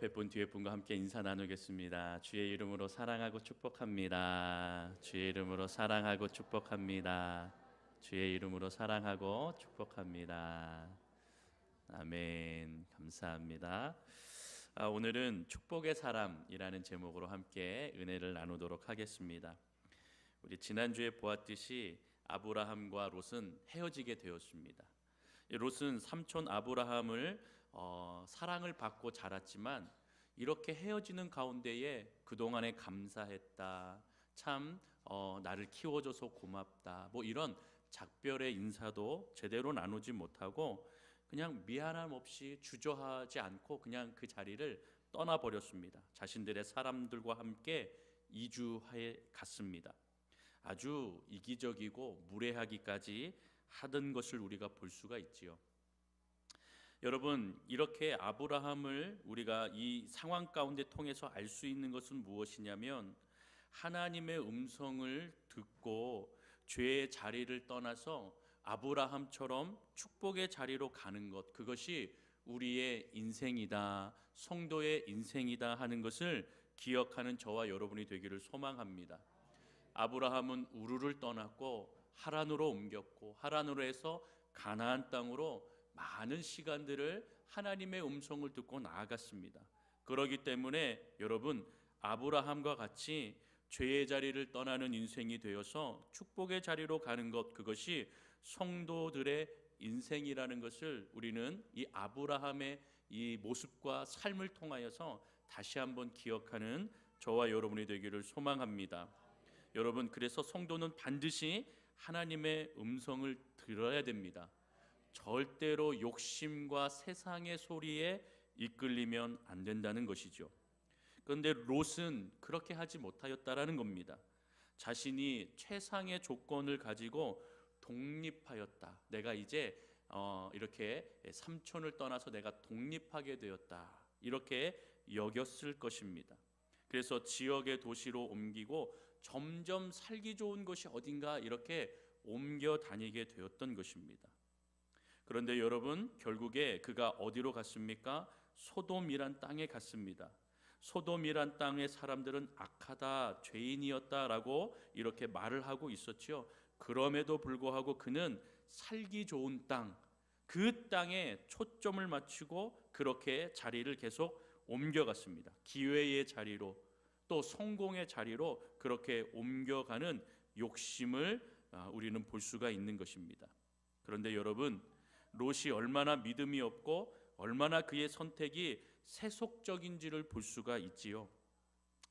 옆에 분 뒤에 분과 함께 인사 나누겠습니다. 주의 이름으로 사랑하고 축복합니다. 주의 이름으로 사랑하고 축복합니다. 주의 이름으로 사랑하고 축복합니다. 아멘. 감사합니다. 오늘은 축복의 사람이라는 제목으로 함께 은혜를 나누도록 하겠습니다. 우리 지난주에 보았듯이 아브라함과 롯은 헤어지게 되었습니다. 롯은 삼촌 아브라함을 사랑을 받고 자랐지만 이렇게 헤어지는 가운데에 그동안에 감사했다, 참 나를 키워줘서 고맙다, 뭐 이런 작별의 인사도 제대로 나누지 못하고 그냥 미안함 없이 주저하지 않고 그냥 그 자리를 떠나버렸습니다. 자신들의 사람들과 함께 이주해 갔습니다. 아주 이기적이고 무례하기까지 하던 것을 우리가 볼 수가 있지요. 여러분, 이렇게 아브라함을 우리가 이 상황 가운데 통해서 알 수 있는 것은 무엇이냐면 하나님의 음성을 듣고 죄의 자리를 떠나서 아브라함처럼 축복의 자리로 가는 것, 그것이 우리의 인생이다, 성도의 인생이다 하는 것을 기억하는 저와 여러분이 되기를 소망합니다. 아브라함은 우르를 떠났고 하란으로 옮겼고 하란으로 해서 가나안 땅으로 많은 시간들을 하나님의 음성을 듣고 나아갔습니다. 그렇기 때문에 여러분, 아브라함과 같이 죄의 자리를 떠나는 인생이 되어서 축복의 자리로 가는 것, 그것이 성도들의 인생이라는 것을 우리는 이 아브라함의 이 모습과 삶을 통하여서 다시 한번 기억하는 저와 여러분이 되기를 소망합니다. 여러분, 그래서 성도는 반드시 하나님의 음성을 들어야 됩니다. 절대로 욕심과 세상의 소리에 이끌리면 안 된다는 것이죠. 그런데 롯은 그렇게 하지 못하였다라는 겁니다. 자신이 최상의 조건을 가지고 독립하였다. 내가 이제 이렇게 삼촌을 떠나서 내가 독립하게 되었다, 이렇게 여겼을 것입니다. 그래서 지역의 도시로 옮기고 점점 살기 좋은 곳이 어딘가 이렇게 옮겨 다니게 되었던 것입니다. 그런데 여러분, 결국에 그가 어디로 갔습니까? 소돔이란 땅에 갔습니다. 소돔이란 땅의 사람들은 악하다, 죄인이었다라고 이렇게 말을 하고 있었죠. 그럼에도 불구하고 그는 살기 좋은 땅, 그 땅에 초점을 맞추고 그렇게 자리를 계속 옮겨갔습니다. 기회의 자리로, 또 성공의 자리로 그렇게 옮겨가는 욕심을 우리는 볼 수가 있는 것입니다. 그런데 여러분, 롯이 얼마나 믿음이 없고 얼마나 그의 선택이 세속적인지를 볼 수가 있지요.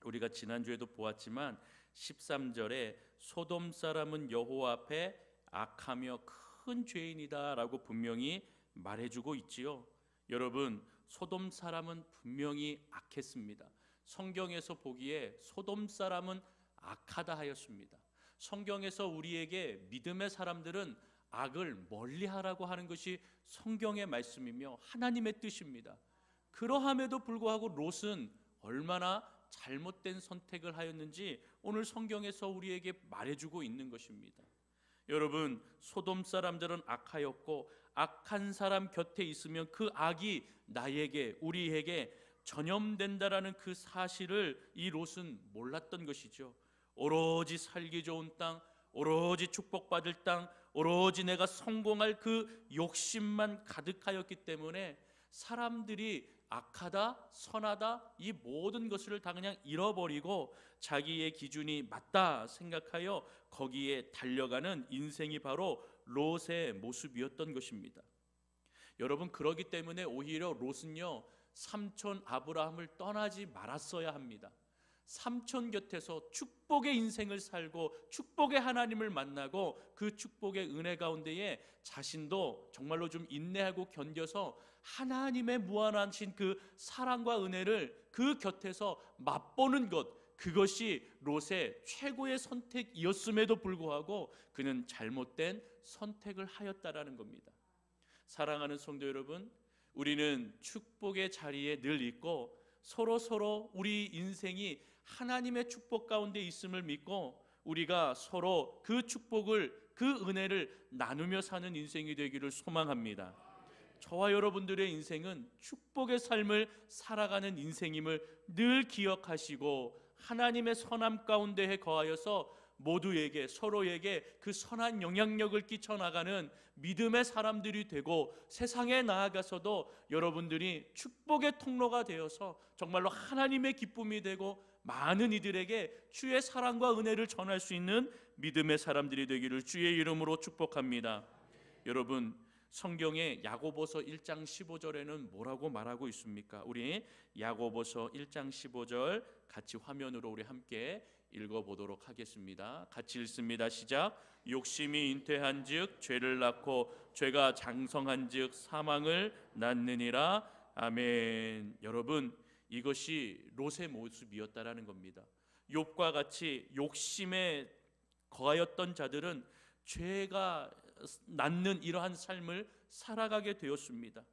우리가 지난주에도 보았지만 13절에 소돔 사람은 여호와 앞에 악하며 큰 죄인이다 라고 분명히 말해주고 있지요. 여러분, 소돔 사람은 분명히 악했습니다. 성경에서 보기에 소돔 사람은 악하다 하였습니다. 성경에서 우리에게 믿음의 사람들은 악을 멀리하라고 하는 것이 성경의 말씀이며 하나님의 뜻입니다. 그러함에도 불구하고 롯은 얼마나 잘못된 선택을 하였는지 오늘 성경에서 우리에게 말해주고 있는 것입니다. 여러분, 소돔 사람들은 악하였고 악한 사람 곁에 있으면 그 악이 나에게, 우리에게 전염된다라는 그 사실을 이 롯은 몰랐던 것이죠. 오로지 살기 좋은 땅, 오로지 축복받을 땅, 오로지 내가 성공할 그 욕심만 가득하였기 때문에 사람들이 악하다, 선하다, 이 모든 것을 다 그냥 잃어버리고 자기의 기준이 맞다 생각하여 거기에 달려가는 인생이 바로 롯의 모습이었던 것입니다. 여러분, 그렇기 때문에 오히려 롯은요, 삼촌 아브라함을 떠나지 말았어야 합니다. 삼촌 곁에서 축복의 인생을 살고 축복의 하나님을 만나고 그 축복의 은혜 가운데에 자신도 정말로 좀 인내하고 견뎌서 하나님의 무한하신 그 사랑과 은혜를 그 곁에서 맛보는 것, 그것이 롯의 최고의 선택이었음에도 불구하고 그는 잘못된 선택을 하였다라는 겁니다. 사랑하는 성도 여러분, 우리는 축복의 자리에 늘 있고 서로 우리 인생이 하나님의 축복 가운데 있음을 믿고 우리가 서로 그 축복을, 그 은혜를 나누며 사는 인생이 되기를 소망합니다. 저와 여러분들의 인생은 축복의 삶을 살아가는 인생임을 늘 기억하시고 하나님의 선함 가운데에 거하여서 모두에게 서로에게 그 선한 영향력을 끼쳐나가는 믿음의 사람들이 되고 세상에 나아가서도 여러분들이 축복의 통로가 되어서 정말로 하나님의 기쁨이 되고 많은 이들에게 주의 사랑과 은혜를 전할 수 있는 믿음의 사람들이 되기를 주의 이름으로 축복합니다. 여러분, 성경의 야고보서 1장 15절에는 뭐라고 말하고 있습니까? 우리 야고보서 1장 15절 같이 화면으로 우리 함께 읽어보도록 하겠습니다. 같이 읽습니다. 시작. 욕심이 잉태한즉 죄를 낳고 죄가 장성한즉 사망을 낳느니라. 아멘. 여러분, 이것이 롯의 모습이었다라는 겁니다. 욥과 같이 욕심에 거하였던 자들은 죄가 낳는 이러한 삶을 살아가게 되었습니다.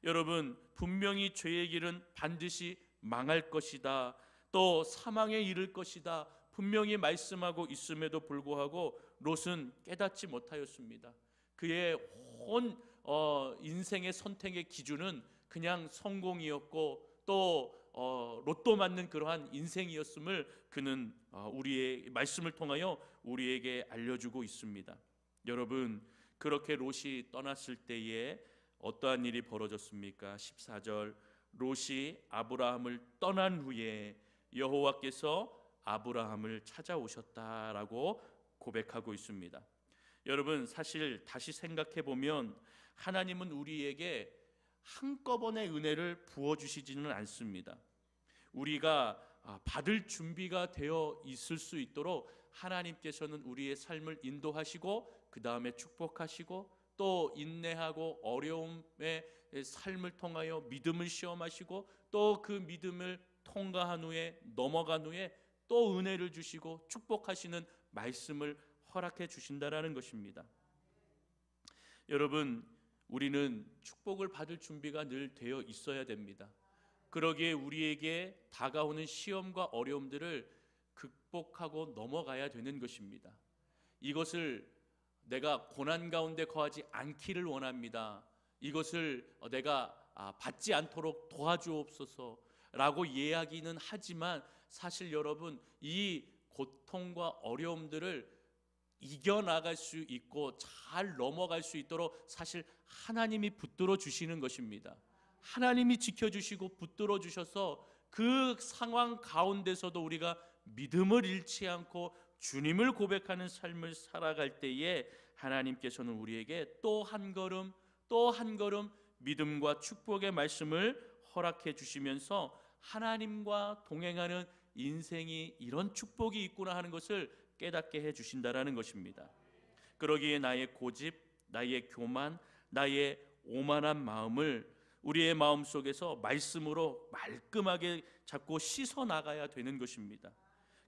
여러분, 분명히 죄의 길은 반드시 망할 것이다, 또 사망에 이를 것이다 분명히 말씀하고 있음에도 불구하고 롯은 깨닫지 못하였습니다. 그의 온 인생의 선택의 기준은 그냥 성공이었고 또 로또 맞는 그러한 인생이었음을 그는 우리의 말씀을 통하여 우리에게 알려주고 있습니다. 여러분, 그렇게 롯이 떠났을 때에 어떠한 일이 벌어졌습니까? 14절, 롯이 아브라함을 떠난 후에 여호와께서 아브라함을 찾아오셨다라고 고백하고 있습니다. 여러분, 사실 다시 생각해 보면 하나님은 우리에게 한꺼번에 은혜를 부어주시지는 않습니다. 우리가 받을 준비가 되어 있을 수 있도록 하나님께서는 우리의 삶을 인도하시고 그 다음에 축복하시고 또 인내하고 어려움의 삶을 통하여 믿음을 시험하시고 또 그 믿음을 통과한 후에 넘어간 후에 또 은혜를 주시고 축복하시는 말씀을 허락해 주신다라는 것입니다. 여러분, 우리는 축복을 받을 준비가 늘 되어 있어야 됩니다. 그러기에 우리에게 다가오는 시험과 어려움들을 극복하고 넘어가야 되는 것입니다. 이것을 내가 고난 가운데 거하지 않기를 원합니다. 이것을 내가 받지 않도록 도와주옵소서라고 이야기는 하지만 사실 여러분, 이 고통과 어려움들을 이겨나갈 수 있고 잘 넘어갈 수 있도록 사실 하나님이 붙들어 주시는 것입니다. 하나님이 지켜주시고 붙들어 주셔서 그 상황 가운데서도 우리가 믿음을 잃지 않고 주님을 고백하는 삶을 살아갈 때에 하나님께서는 우리에게 또 한 걸음 또 한 걸음 믿음과 축복의 말씀을 허락해 주시면서 하나님과 동행하는 인생이 이런 축복이 있구나 하는 것을 깨닫게 해 주신다라는 것입니다. 그러기에 나의 고집, 나의 교만, 나의 오만한 마음을 우리의 마음속에서 말씀으로 말끔하게 잡고 씻어 나가야 되는 것입니다.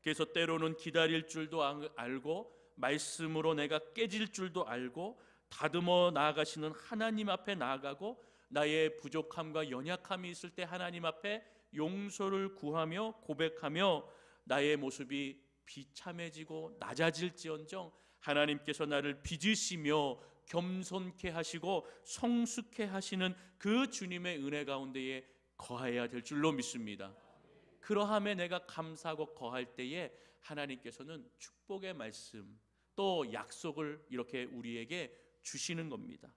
그래서 때로는 기다릴 줄도 알고 말씀으로 내가 깨질 줄도 알고 다듬어 나아가시는 하나님 앞에 나아가고 나의 부족함과 연약함이 있을 때 하나님 앞에 용서를 구하며 고백하며 나의 모습이 비참해지고 낮아질지언정 하나님께서 나를 빚으시며 겸손케 하시고 성숙케 하시는 그 주님의 은혜 가운데에 거해야 될 줄로 믿습니다. 그러함에 내가 감사하고 거할 때에 하나님께서는 축복의 말씀 또 약속을 이렇게 우리에게 주시는 겁니다.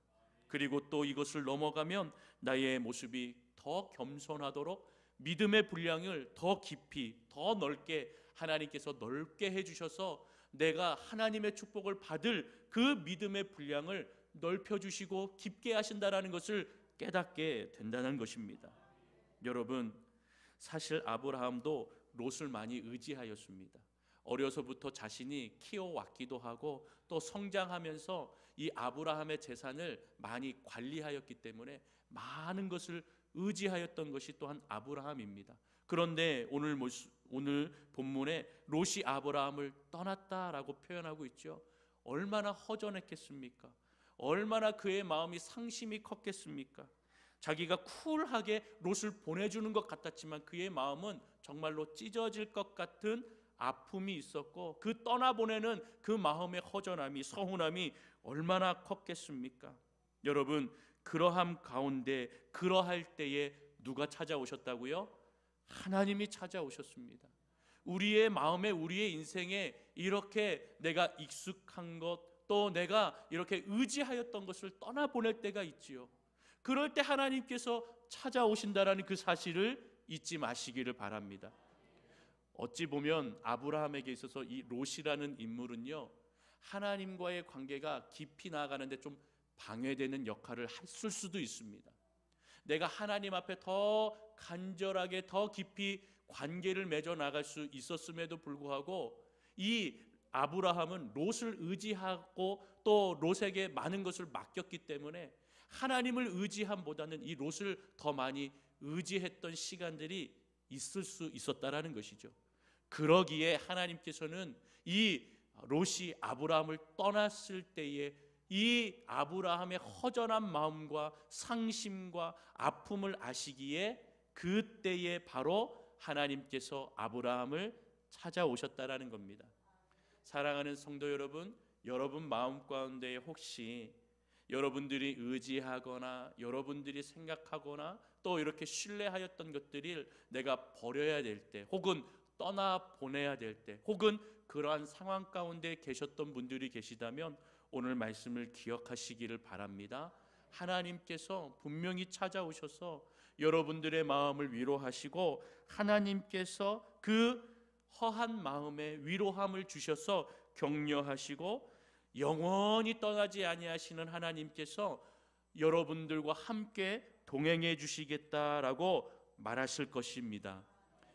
그리고 또 이것을 넘어가면 나의 모습이 더 겸손하도록 믿음의 분량을 더 깊이 더 넓게 하나님께서 넓게 해주셔서 내가 하나님의 축복을 받을 그 믿음의 분량을 넓혀주시고 깊게 하신다라는 것을 깨닫게 된다는 것입니다. 여러분, 사실 아브라함도 롯을 많이 의지하였습니다. 어려서부터 자신이 키워왔기도 하고 또 성장하면서 이 아브라함의 재산을 많이 관리하였기 때문에 많은 것을 의지하였던 것이 또한 아브라함입니다. 그런데 오늘 본문에 롯이 아브라함을 떠났다라고 표현하고 있죠. 얼마나 허전했겠습니까? 얼마나 그의 마음이 상심이 컸겠습니까? 자기가 쿨하게 롯을 보내주는 것 같았지만 그의 마음은 정말로 찢어질 것 같은 아픔이 있었고 그 떠나보내는 그 마음의 허전함이 서운함이 얼마나 컸겠습니까? 여러분, 그러함 가운데 그러할 때에 누가 찾아오셨다고요? 하나님이 찾아오셨습니다. 우리의 마음에, 우리의 인생에 이렇게 내가 익숙한 것, 또 내가 이렇게 의지하였던 것을 떠나보낼 때가 있지요. 그럴 때 하나님께서 찾아오신다라는 그 사실을 잊지 마시기를 바랍니다. 어찌 보면 아브라함에게 있어서 이 롯이라는 인물은요, 하나님과의 관계가 깊이 나아가는데 좀 방해되는 역할을 했을 수도 있습니다. 내가 하나님 앞에 더 간절하게 더 깊이 관계를 맺어 나갈 수 있었음에도 불구하고 이 아브라함은 롯을 의지하고 또 롯에게 많은 것을 맡겼기 때문에 하나님을 의지함보다는 이 롯을 더 많이 의지했던 시간들이 있을 수 있었다라는 것이죠. 그러기에 하나님께서는 이 롯이 아브라함을 떠났을 때에 이 아브라함의 허전한 마음과 상심과 아픔을 아시기에 그때에 바로 하나님께서 아브라함을 찾아오셨다라는 겁니다. 사랑하는 성도 여러분, 여러분 마음 가운데 혹시 여러분들이 의지하거나 여러분들이 생각하거나 또 이렇게 신뢰하였던 것들을 내가 버려야 될 때, 혹은 떠나보내야 될 때, 혹은 그러한 상황 가운데 계셨던 분들이 계시다면 오늘 말씀을 기억하시기를 바랍니다. 하나님께서 분명히 찾아오셔서 여러분들의 마음을 위로하시고 하나님께서 그 허한 마음에 위로함을 주셔서 격려하시고 영원히 떠나지 아니하시는 하나님께서 여러분들과 함께 동행해 주시겠다라고 말하실 것입니다.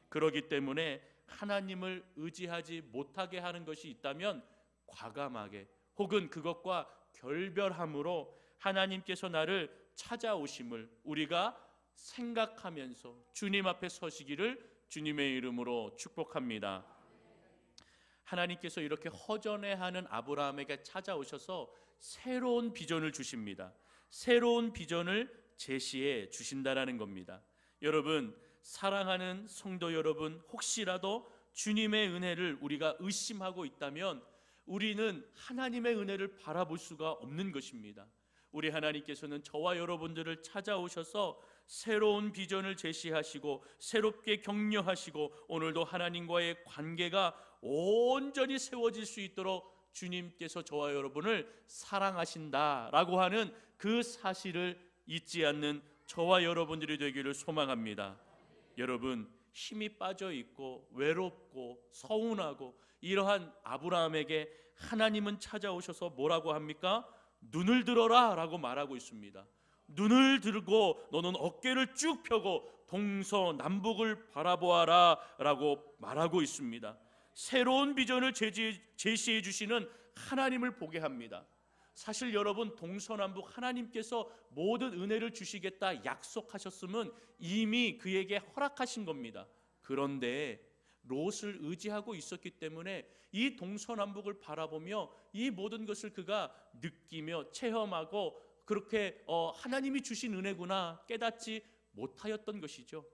그렇기 때문에 하나님을 의지하지 못하게 하는 것이 있다면 과감하게 혹은 그것과 결별함으로 하나님께서 나를 찾아오심을 우리가 생각하면서 주님 앞에 서시기를 주님의 이름으로 축복합니다. 하나님께서 이렇게 허전해하는 아브라함에게 찾아오셔서 새로운 비전을 주십니다. 새로운 비전을 제시해 주신다라는 겁니다. 여러분, 사랑하는 성도 여러분, 혹시라도 주님의 은혜를 우리가 의심하고 있다면 우리는 하나님의 은혜를 바라볼 수가 없는 것입니다. 우리 하나님께서는 저와 여러분들을 찾아오셔서 새로운 비전을 제시하시고 새롭게 격려하시고 오늘도 하나님과의 관계가 온전히 세워질 수 있도록 주님께서 저와 여러분을 사랑하신다라고 하는 그 사실을 잊지 않는 저와 여러분들이 되기를 소망합니다. 여러분, 힘이 빠져 있고 외롭고 서운하고 이러한 아브라함에게 하나님은 찾아오셔서 뭐라고 합니까? 눈을 들어라 라고 말하고 있습니다. 눈을 들고 너는 어깨를 쭉 펴고 동서남북을 바라보아라 라고 말하고 있습니다. 새로운 비전을 제시해 주시는 하나님을 보게 합니다. 사실 여러분, 동서남북 하나님께서 모든 은혜를 주시겠다 약속하셨으면 이미 그에게 허락하신 겁니다. 그런데 롯을 의지하고 있었기 때문에 이 동서남북을 바라보며 이 모든 것을 그가 느끼며 체험하고 그렇게 하나님이 주신 은혜구나 깨닫지 못하였던 것이죠.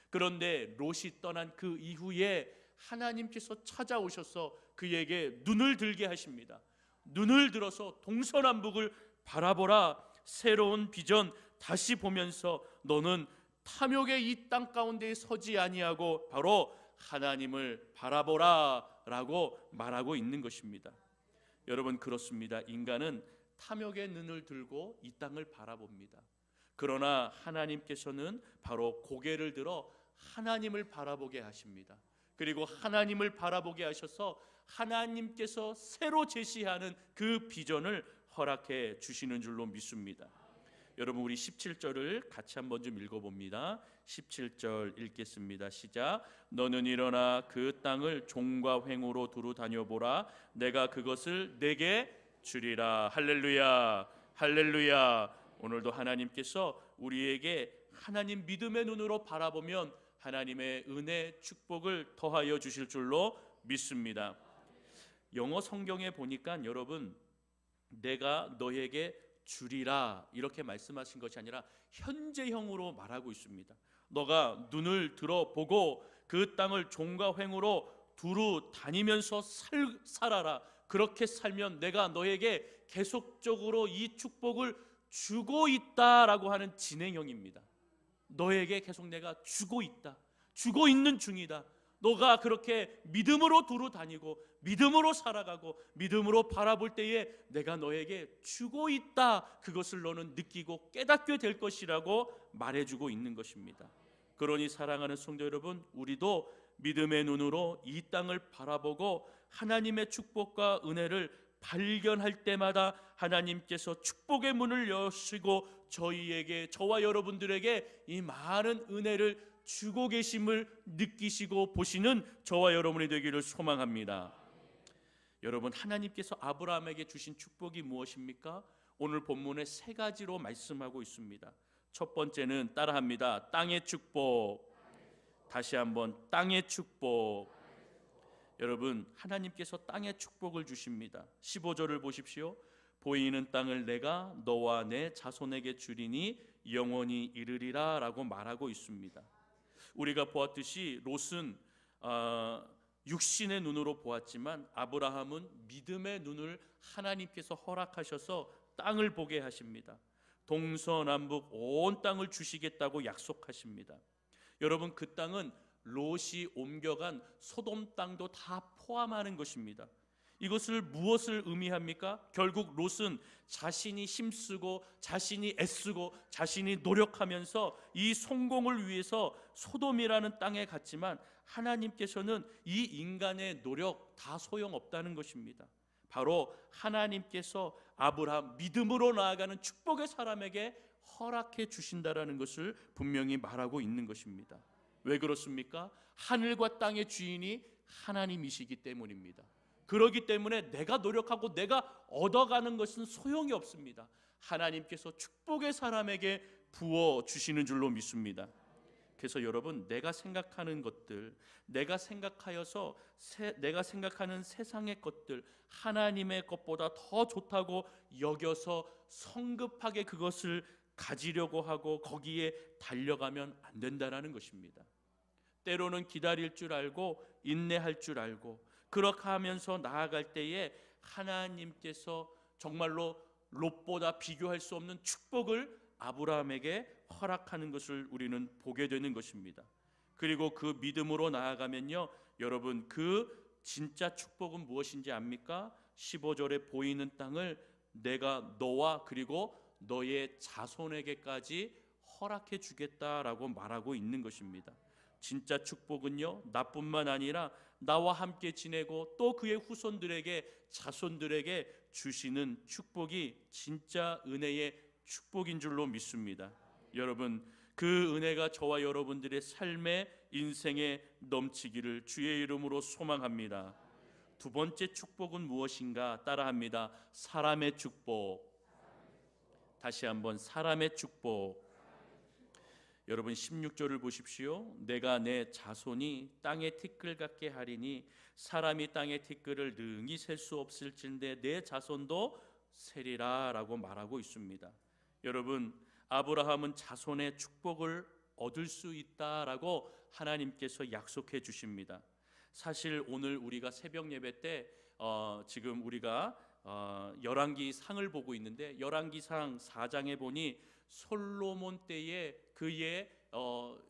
그런데 롯이 떠난 그 이후에 하나님께서 찾아오셔서 그에게 눈을 들게 하십니다. 눈을 들어서 동서남북을 바라보라. 새로운 비전 다시 보면서 너는 탐욕의 이 땅 가운데 서지 아니하고 바로 하나님을 바라보라 라고 말하고 있는 것입니다. 여러분, 그렇습니다. 인간은 탐욕의 눈을 들고 이 땅을 바라봅니다. 그러나 하나님께서는 바로 고개를 들어 하나님을 바라보게 하십니다. 그리고 하나님을 바라보게 하셔서 하나님께서 새로 제시하는 그 비전을 허락해 주시는 줄로 믿습니다. 여러분, 우리 17절을 같이 한번 좀 읽어봅니다. 17절 읽겠습니다. 시작. 너는 일어나 그 땅을 종과 횡으로 두루 다녀보라. 내가 그것을 내게 주리라. 할렐루야, 할렐루야. 오늘도 하나님께서 우리에게 하나님 믿음의 눈으로 바라보면 하나님의 은혜, 축복을 더하여 주실 줄로 믿습니다. 영어 성경에 보니까 여러분, 내가 너에게 주리라 이렇게 말씀하신 것이 아니라 현재형으로 말하고 있습니다. 너가 눈을 들어보고 그 땅을 종과 횡으로 두루 다니면서 살아라. 그렇게 살면 내가 너에게 계속적으로 이 축복을 주고 있다라고 하는 진행형입니다. 너에게 계속 내가 주고 있다, 주고 있는 중이다. 너가 그렇게 믿음으로 두루 다니고 믿음으로 살아가고 믿음으로 바라볼 때에 내가 너에게 주고 있다, 그것을 너는 느끼고 깨닫게 될 것이라고 말해주고 있는 것입니다. 그러니 사랑하는 성도 여러분, 우리도 믿음의 눈으로 이 땅을 바라보고 하나님의 축복과 은혜를 발견할 때마다 하나님께서 축복의 문을 여시고 저와 여러분들에게 이 많은 은혜를 주고 계심을 느끼시고 보시는 저와 여러분이 되기를 소망합니다. 여러분, 하나님께서 아브라함에게 주신 축복이 무엇입니까? 오늘 본문에 세 가지로 말씀하고 있습니다. 첫 번째는 따라합니다. 땅의 축복. 다시 한번 땅의 축복. 여러분, 하나님께서 땅의 축복을 주십니다. 15절을 보십시오. 보이는 땅을 내가 너와 내 자손에게 주리니 영원히 이르리라 라고 말하고 있습니다. 우리가 보았듯이 롯은 육신의 눈으로 보았지만 아브라함은 믿음의 눈을 하나님께서 허락하셔서 땅을 보게 하십니다. 동서남북 온 땅을 주시겠다고 약속하십니다. 여러분, 그 땅은 롯이 옮겨간 소돔 땅도 다 포함하는 것입니다. 이것을 무엇을 의미합니까? 결국 롯은 자신이 힘쓰고 자신이 애쓰고 자신이 노력하면서 이 성공을 위해서 소돔이라는 땅에 갔지만 하나님께서는 이 인간의 노력 다 소용없다는 것입니다. 바로 하나님께서 아브라함, 믿음으로 나아가는 축복의 사람에게 허락해 주신다라는 것을 분명히 말하고 있는 것입니다. 왜 그렇습니까? 하늘과 땅의 주인이 하나님이시기 때문입니다. 그렇기 때문에 내가 노력하고 내가 얻어가는 것은 소용이 없습니다. 하나님께서 축복의 사람에게 부어주시는 줄로 믿습니다. 그래서 여러분, 내가 생각하는 것들, 내가 생각하는 세상의 것들, 하나님의 것보다 더 좋다고 여겨서 성급하게 그것을 가지려고 하고 거기에 달려가면 안 된다는 것입니다. 때로는 기다릴 줄 알고 인내할 줄 알고 그렇게 하면서 나아갈 때에 하나님께서 정말로 롯보다 비교할 수 없는 축복을 아브라함에게 허락하는 것을 우리는 보게 되는 것입니다. 그리고 그 믿음으로 나아가면요, 여러분, 그 진짜 축복은 무엇인지 압니까? 15절에 보이는 땅을 내가 너와 그리고 너의 자손에게까지 허락해 주겠다라고 말하고 있는 것입니다. 진짜 축복은요, 나뿐만 아니라 나와 함께 지내고 또 그의 후손들에게, 자손들에게 주시는 축복이 진짜 은혜의 축복인 줄로 믿습니다. 여러분, 그 은혜가 저와 여러분들의 삶의 인생에 넘치기를 주의 이름으로 소망합니다. 두 번째 축복은 무엇인가? 따라합니다. 사람의 축복. 다시 한번, 사람의 축복. 여러분, 16절을 보십시오. 내가 내 자손이 땅의 티끌 같게 하리니 사람이 땅의 티끌을 능히 셀 수 없을진데 내 자손도 세리라 라고 말하고 있습니다. 여러분, 아브라함은 자손의 축복을 얻을 수 있다라고 하나님께서 약속해 주십니다. 사실 오늘 우리가 새벽 예배 때 지금 우리가 열왕기 상을 보고 있는데, 열왕기상 4장에 보니 솔로몬 때에 그의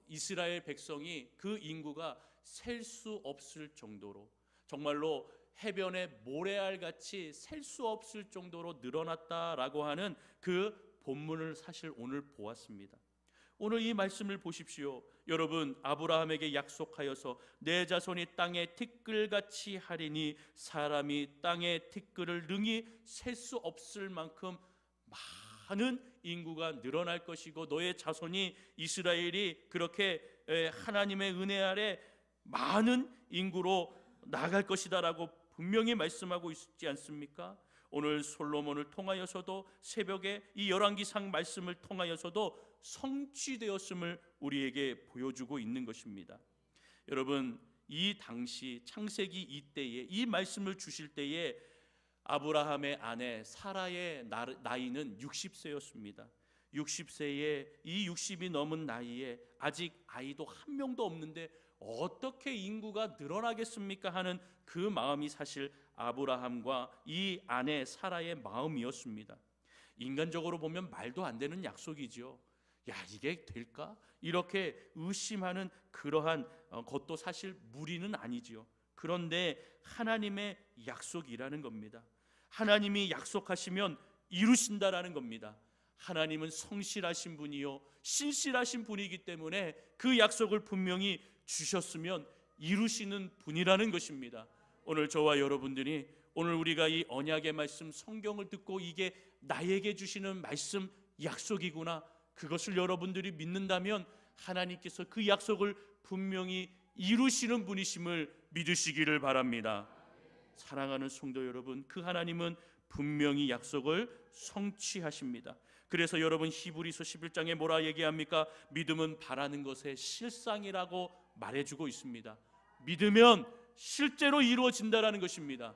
이스라엘 백성이, 그 인구가 셀 수 없을 정도로, 정말로 해변의 모래알같이 셀 수 없을 정도로 늘어났다라고 하는 그 본문을 사실 오늘 보았습니다. 오늘 이 말씀을 보십시오. 여러분, 아브라함에게 약속하여서 내 자손이 땅의 티끌같이 하리니 사람이 땅의 티끌을 능히 셀 수 없을 만큼 많은 인구가 늘어날 것이고 너의 자손이, 이스라엘이 그렇게 하나님의 은혜 아래 많은 인구로 나갈 것이다라고 분명히 말씀하고 있지 않습니까? 오늘 솔로몬을 통하여서도, 새벽에 이 열왕기상 말씀을 통하여서도 성취되었음을 우리에게 보여주고 있는 것입니다. 여러분, 이 당시 창세기 이때에 이 말씀을 주실 때에 아브라함의 아내 사라의 나이는 60세였습니다. 60세에, 이 60이 넘은 나이에 아직 아이도 한 명도 없는데 어떻게 인구가 늘어나겠습니까 하는 그 마음이 사실 아브라함과 이 아내 사라의 마음이었습니다. 인간적으로 보면 말도 안 되는 약속이죠. 야, 이게 될까? 이렇게 의심하는 그러한 것도 사실 무리는 아니지요. 그런데 하나님의 약속이라는 겁니다. 하나님이 약속하시면 이루신다라는 겁니다. 하나님은 성실하신 분이요 신실하신 분이기 때문에 그 약속을 분명히 주셨으면 이루시는 분이라는 것입니다. 오늘 저와 여러분들이 오늘 우리가 이 언약의 말씀 성경을 듣고 이게 나에게 주시는 말씀 약속이구나, 그것을 여러분들이 믿는다면 하나님께서 그 약속을 분명히 이루시는 분이심을 믿으시기를 바랍니다. 사랑하는 성도 여러분, 그 하나님은 분명히 약속을 성취하십니다. 그래서 여러분 히브리서 11장에 뭐라 얘기합니까? 믿음은 바라는 것의 실상이라고 말해주고 있습니다. 믿으면 실제로 이루어진다라는 것입니다.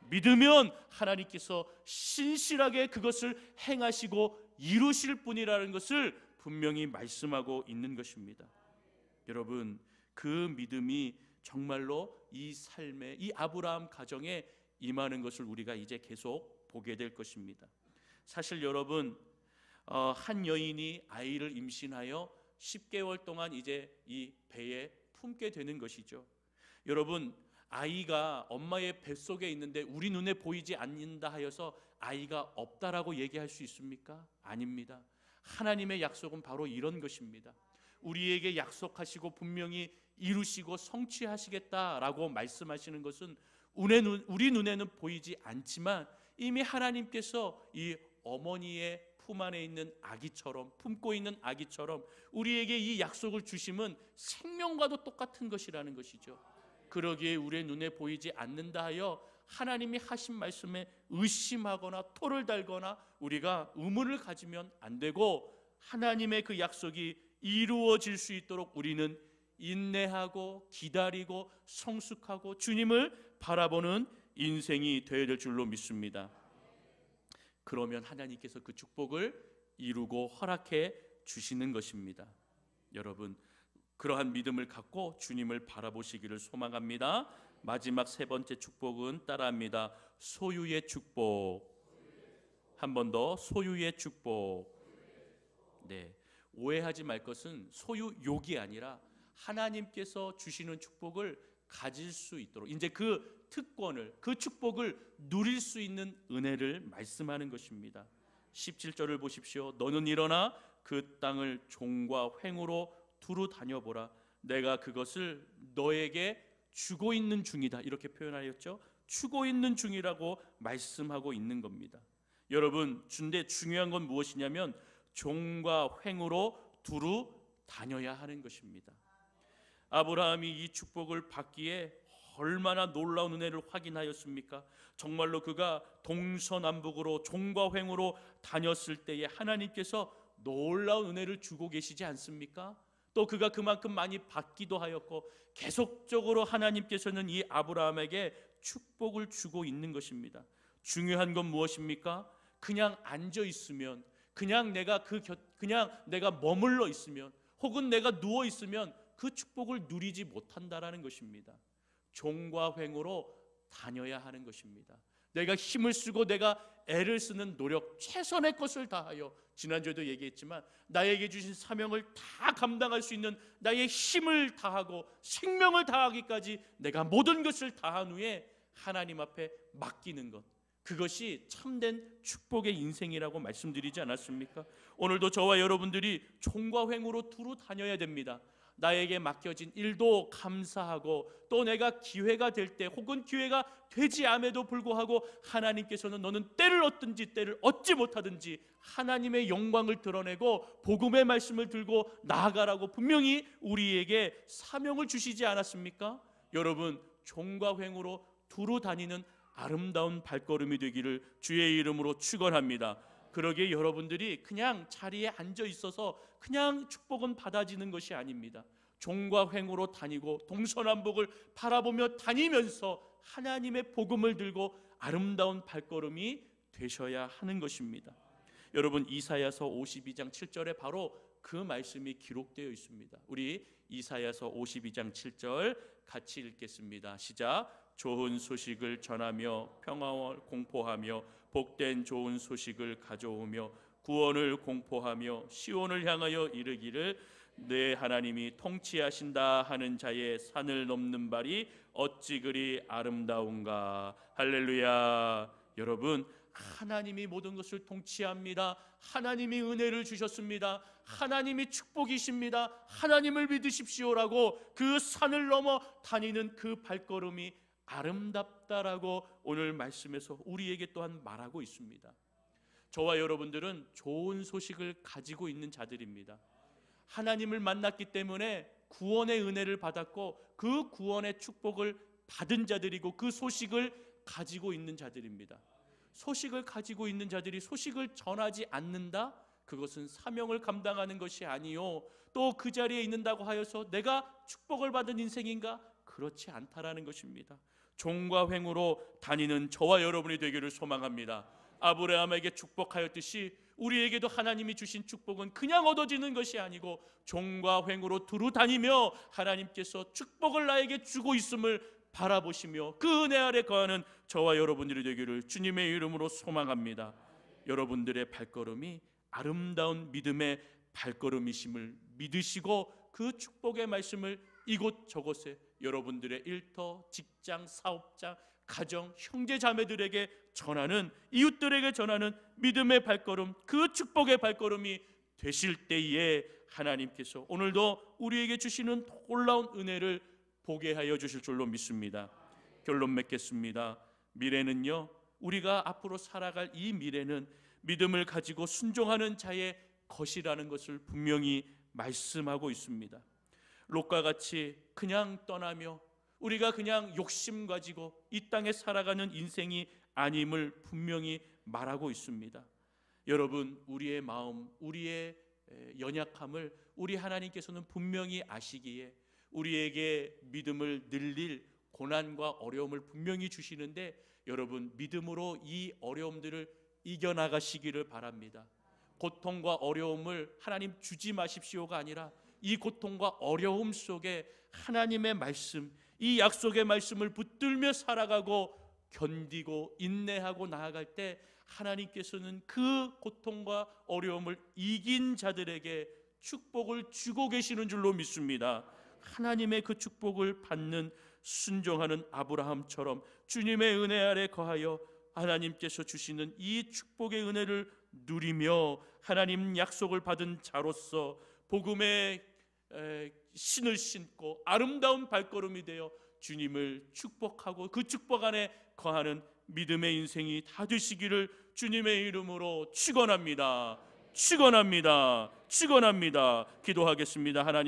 믿으면 하나님께서 신실하게 그것을 행하시고 이루실 분이라는 것을 분명히 말씀하고 있는 것입니다. 여러분, 그 믿음이 정말로 이 삶에, 이 아브라함 가정에 임하는 것을 우리가 이제 계속 보게 될 것입니다. 사실 여러분, 한 여인이 아이를 임신하여 10개월 동안 이제 이 배에 품게 되는 것이죠. 여러분, 아이가 엄마의 뱃속에 있는데 우리 눈에 보이지 않는다 하여서 아이가 없다라고 얘기할 수 있습니까? 아닙니다. 하나님의 약속은 바로 이런 것입니다. 우리에게 약속하시고 분명히 이루시고 성취하시겠다라고 말씀하시는 것은 우리 눈에는 보이지 않지만 이미 하나님께서 이 어머니의 품 안에 있는 아기처럼, 품고 있는 아기처럼 우리에게 이 약속을 주심은 생명과도 똑같은 것이라는 것이죠. 그러기에 우리의 눈에 보이지 않는다 하여 하나님이 하신 말씀에 의심하거나 토를 달거나 우리가 의문을 가지면 안 되고, 하나님의 그 약속이 이루어질 수 있도록 우리는 인내하고 기다리고 성숙하고 주님을 바라보는 인생이 되어야 될 줄로 믿습니다. 그러면 하나님께서 그 축복을 이루고 허락해 주시는 것입니다. 여러분, 그러한 믿음을 갖고 주님을 바라보시기를 소망합니다. 마지막 세 번째 축복은 따라합니다. 소유의 축복. 한 번 더, 소유의 축복. 네, 오해하지 말 것은 소유욕이 아니라 하나님께서 주시는 축복을 가질 수 있도록, 이제 그 특권을, 그 축복을 누릴 수 있는 은혜를 말씀하는 것입니다. 17절을 보십시오. 너는 일어나 그 땅을 종과 횡으로 두루 다녀보라. 내가 그것을 너에게 주고 있는 중이다. 이렇게 표현하였죠. 주고 있는 중이라고 말씀하고 있는 겁니다. 여러분, 근데 중요한 건 무엇이냐면 종과 횡으로 두루 다녀야 하는 것입니다. 아브라함이 이 축복을 받기에 얼마나 놀라운 은혜를 확인하였습니까? 정말로 그가 동서남북으로 종과 횡으로 다녔을 때에 하나님께서 놀라운 은혜를 주고 계시지 않습니까? 또 그가 그만큼 많이 받기도 하였고 계속적으로 하나님께서는 이 아브라함에게 축복을 주고 있는 것입니다. 중요한 건 무엇입니까? 그냥 앉아 있으면, 그냥 내가 머물러 있으면, 혹은 내가 누워 있으면 그 축복을 누리지 못한다라는 것입니다. 종과 횡으로 다녀야 하는 것입니다. 내가 힘을 쓰고 내가 애를 쓰는 노력, 최선의 것을 다하여, 지난주에도 얘기했지만 나에게 주신 사명을 다 감당할 수 있는 나의 힘을 다하고 생명을 다하기까지 내가 모든 것을 다한 후에 하나님 앞에 맡기는 것, 그것이 참된 축복의 인생이라고 말씀드리지 않았습니까? 오늘도 저와 여러분들이 종과 횡으로 두루 다녀야 됩니다. 나에게 맡겨진 일도 감사하고, 또 내가 기회가 될 때 혹은 기회가 되지 않음에도 불구하고 하나님께서는 너는 때를 얻든지 때를 얻지 못하든지 하나님의 영광을 드러내고 복음의 말씀을 들고 나아가라고 분명히 우리에게 사명을 주시지 않았습니까? 여러분, 종과 횡으로 두루 다니는 아름다운 발걸음이 되기를 주의 이름으로 축원합니다. 그러기에 여러분들이 그냥 자리에 앉아 있어서 그냥 축복은 받아지는 것이 아닙니다. 종과 횡으로 다니고 동서남북을 바라보며 다니면서 하나님의 복음을 들고 아름다운 발걸음이 되셔야 하는 것입니다. 여러분, 이사야서 52장 7절에 바로 그 말씀이 기록되어 있습니다. 우리 이사야서 52장 7절 같이 읽겠습니다. 시작. 좋은 소식을 전하며 평화를 공포하며 복된 좋은 소식을 가져오며 구원을 공포하며 시온을 향하여 이르기를 내 하나님이 통치하신다 하는 자의 산을 넘는 발이 어찌 그리 아름다운가. 할렐루야. 여러분, 하나님이 모든 것을 통치합니다. 하나님이 은혜를 주셨습니다. 하나님이 축복이십니다. 하나님을 믿으십시오라고 그 산을 넘어 다니는 그 발걸음이 아름답다라고 오늘 말씀에서 우리에게 또한 말하고 있습니다. 저와 여러분들은 좋은 소식을 가지고 있는 자들입니다. 하나님을 만났기 때문에 구원의 은혜를 받았고 그 구원의 축복을 받은 자들이고 그 소식을 가지고 있는 자들입니다. 소식을 가지고 있는 자들이 소식을 전하지 않는다? 그것은 사명을 감당하는 것이 아니요, 또 그 자리에 있는다고 하여서 내가 축복을 받은 인생인가? 그렇지 않다라는 것입니다. 종과 횡으로 다니는 저와 여러분이 되기를 소망합니다. 아브라함에게 축복하였듯이 우리에게도 하나님이 주신 축복은 그냥 얻어지는 것이 아니고 종과 횡으로 두루 다니며 하나님께서 축복을 나에게 주고 있음을 바라보시며 그 은혜 아래 거하는 저와 여러분들이 되기를 주님의 이름으로 소망합니다. 여러분들의 발걸음이 아름다운 믿음의 발걸음이심을 믿으시고 그 축복의 말씀을 이곳저곳에 여러분들의 일터, 직장, 사업장, 가정, 형제 자매들에게 전하는, 이웃들에게 전하는 믿음의 발걸음, 그 축복의 발걸음이 되실 때에 하나님께서 오늘도 우리에게 주시는 놀라운 은혜를 보게 하여 주실 줄로 믿습니다. 결론 맺겠습니다. 미래는요, 우리가 앞으로 살아갈 이 미래는 믿음을 가지고 순종하는 자의 것이라는 것을 분명히 말씀하고 있습니다. 롯과 같이 그냥 떠나며 우리가 그냥 욕심 가지고 이 땅에 살아가는 인생이 아님을 분명히 말하고 있습니다. 여러분, 우리의 마음, 우리의 연약함을 우리 하나님께서는 분명히 아시기에 우리에게 믿음을 늘릴 고난과 어려움을 분명히 주시는데, 여러분 믿음으로 이 어려움들을 이겨나가시기를 바랍니다. 고통과 어려움을 하나님 주지 마십시오가 아니라 이 고통과 어려움 속에 하나님의 말씀, 이 약속의 말씀을 붙들며 살아가고 견디고 인내하고 나아갈 때 하나님께서는 그 고통과 어려움을 이긴 자들에게 축복을 주고 계시는 줄로 믿습니다. 하나님의 그 축복을 받는 순종하는 아브라함처럼 주님의 은혜 아래 거하여 하나님께서 주시는 이 축복의 은혜를 누리며 하나님 약속을 받은 자로서 복음의 신을 신고 아름다운 발걸음이 되어 주님을 축복하고 그 축복 안에 거하는 믿음의 인생이 다 되시기를 주님의 이름으로 축원합니다. 축원합니다. 축원합니다. 기도하겠습니다. 하나님,